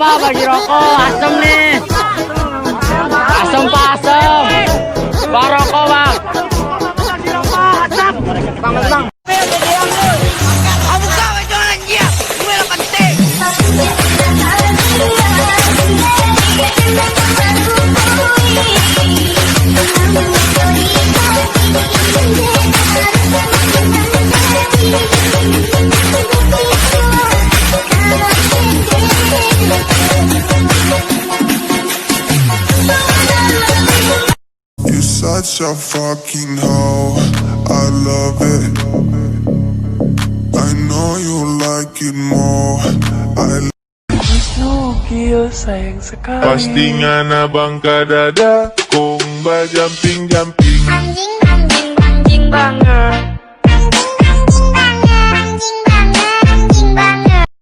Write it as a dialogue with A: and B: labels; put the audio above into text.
A: Pak, bagi rokok, asem nih. Asem Pak, asem. Bang rokok Bang. Bang.
B: You're such a fucking hoe, I love it. I know you like it more.
C: Sayang sekali.
B: Postingan abang kadada, kong ba jumping.
C: Anjing banget.